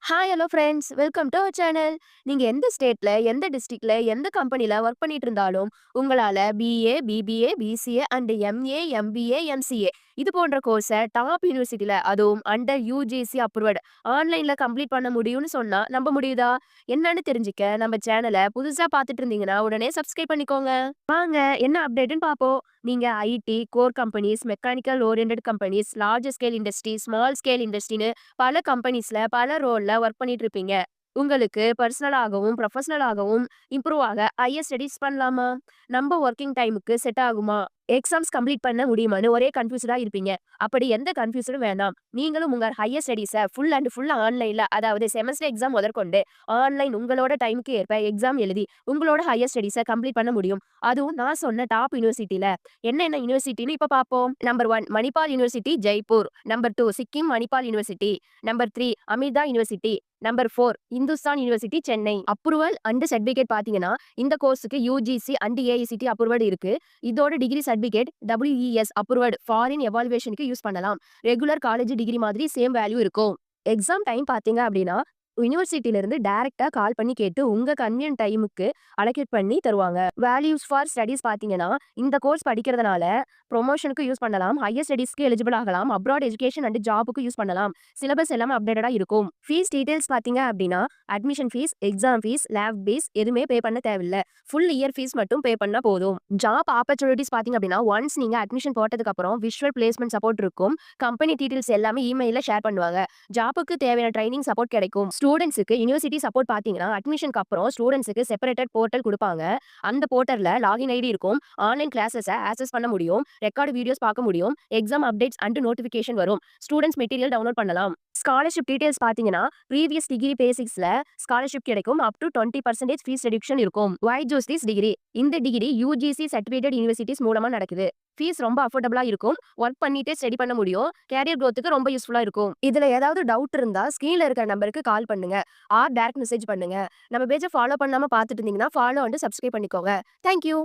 Hi hello friends welcome to our channel. நீங்க எந்த ஸ்டேட்ல, எந்த டிஸ்ட்ரிக்ட்ல, எந்த கம்பெனில ஒர்க் பண்ணிட்டு இருந்தாலும் உங்களால BA, BBA, BCA and MA, MBA, MCA இது போன்ற கோர்ஸை டாப் யூனிவர்சிட்டில அதுவும் அண்டர் யூஜிசி அப்ரூவ்ட் ஆன்லைன்ல கம்ப்ளீட் பண்ண முடியும்னு சொன்னா நம்ப முடியுதா? என்னன்னு தெரிஞ்சுக்க நம்ம சேனலை புதுசா பார்த்துட்டு இருந்தீங்கன்னா உடனே சப்ஸ்கிரைப் பண்ணிக்கோங்க. வாங்க என்ன அப்டேட்னு பார்ப்போம். நீங்க IT, core companies, mechanical oriented companies, large scale industry, small scale இண்டஸ்ட்ரின்னு பல கம்பெனிஸ்ல பல ரோல்ல ஒர்க் பண்ணிட்டு இருப்பீங்க. உங்களுக்கு பர்சனலாகவும் ப்ரொஃபஷனலாகவும் இம்ப்ரூவ் ஆக ஹையர் ஸ்டடீஸ் பண்ணலாமா? நம்ம ஒர்க்கிங் டைமுக்கு செட் ஆகுமா? எக்ஸாம்ஸ் கம்ப்ளீட் பண்ண முடியுமான்னு ஒரே கன்ஃபியூஸ்டா இருப்பீங்க. அப்படி எந்த கன்ஃபியூஷனும் வேணாம். நீங்களும் உங்க higher studies full and full ஆன்லைன்ல, அதாவது செமஸ்டர் எக்ஸாம் முதற்கொண்டு ஆன்லைன் உங்களோட டைமுக்கு ஏற்ப எக்ஸாம் எழுதி உங்களோட ஹையர் ஸ்டடீஸ கம்ப்ளீட் பண்ண முடியும். அதுவும் நான் சொன்ன டாப் யூனிவர்சிட்டில. என்னென்ன யூனிவர்சிட்டின்னு இப்ப பார்ப்போம். Number 1 Manipal university Jaipur. Number 2 Sikkim Manipal university. Number 3 Amrita university. Number 4 Hindustan university Chennai. Approval and certificate பாத்தீங்கன்னா இந்த கோர்ஸுக்கு யூஜிசி அண்ட் ஏஐசிடி அப்ரூவல் இருக்கு. இதோட degree certificate WES approved foreign எவாலுவேஷனுக்கு யூஸ் பண்ணலாம். ரெகுலர் காலேஜ் டிகிரி மாதிரி சேம் வேல்யூ இருக்கும். எக்ஸாம் டைம் பாத்தீங்க அப்படின்னா யூனிவர்சிட்டில இருந்து டைரக்டா கால் பண்ணி கேட்டு உங்க கன்வீனியன்ட் டைமுக்கு அலோகேட் பண்ணி தருவாங்க. வேல்யூஸ் ஃபார் ஸ்டடீஸ் பாத்தீங்கன்னா இந்த கோர்ஸ் படிக்கிறதுனால ப்ரொமோஷனுக்கு யூஸ் பண்ணலாம், ஹையர் ஸ்டடீஸ்க்கு எலிஜிபிள் ஆகலாம், அப்ராட் எஜுகேஷன் அண்ட் ஜாபுக்கு யூஸ் பண்ணலாம். சிலபஸ் எல்லாமே அப்டேட்டடா இருக்கும். ஃபீஸ் டீடைல்ஸ் பாத்தீங்க அப்படின்னா admission fees, exam fees, lab fees எதுவுமே பே பண்ண தேவையில்ல. ஃபுல் இயர் ஃபீஸ் மட்டும் பே பண்ணா போதும். ஜாப் ஆப்பர்ச்சுனிட்டிஸ் பாத்தீங்க அப்படின்னா ஒன்ஸ் நீங்க அட்மிஷன் போட்டதுக்கு அப்புறம் விஷுவல் பிளேஸ்மெண்ட் சப்போர்ட் இருக்கும். கம்பெனி டீடைல்ஸ் எல்லாமே இமெயில ஷேர் பண்ணுவாங்க. ஜாப்புக்கு தேவையான ட்ரைனிங் சப்போர்ட் கிடைக்கும். ஸ்டூடெண்ட்ஸ்க்கு யுனிவர்சிட்டி சப்போர்ட் பாத்தீங்கன்னா அட்மிஷனுக்கு அப்புறம் ஸ்டூடெண்ட்ஸ்க்கு செப்பரேட்டட் போர்ட்டல் கொடுப்பாங்க. அந்த போர்ட்டல்ல லாகின் ஐடி இருக்கும். ஆன்லைன் கிளாஸஸை ஆக்சஸ் பண்ண முடியும். ரெக்கார்டு வீடியோஸ் பார்க்க முடியும். எக்ஸாம் அப்டேட்ஸ் அண்ட் நோட்டிபிகேஷன் வரும். ஸ்டூடெண்ட்ஸ் மெட்டீரியல் டவுன்லோட் பண்ணலாம். ஸ்காலர்ஷிப் டீடைல்ஸ் பாத்தீங்கன்னா ப்ரீவியஸ் டிகிரி பேசிக்ஸ்ல ஸ்காலர்ஷிப் கிடைக்கும். அப் டு 20% ஃபீஸ் ரெடியூக்ஷன் இருக்கும். வை சூஸ் திஸ் டிகிரி? இந்த டிகிரி யூஜிசி சர்டிபிகேட் யூனிவர்சிட்டிஸ் மூலமா நடக்குது. ஃபீஸ் ரொம்ப அஃபோர்டபுளா இருக்கும். ஒர்க் பண்ணிட்டே ஸ்டடி பண்ண முடியும். கேரியர் growthக்கு ரொம்ப யூஸ்ஃபுல்லா இருக்கும். இதுல ஏதாவது டவுட் இருந்தா ஸ்கிரீன்ல இருக்கிற நம்பருக்கு கால் பண்ணுங்க ஆர் டைரக்ட் மெசேஜ் பண்ணுங்க. நம்ம பேஜை ஃபாலோ பண்ணாம பார்த்துட்டு இருந்தீங்கன்னா ஃபாலோ அண்ட் சப்ஸ்கிரைப் பண்ணிக்கோங்க. Thank you.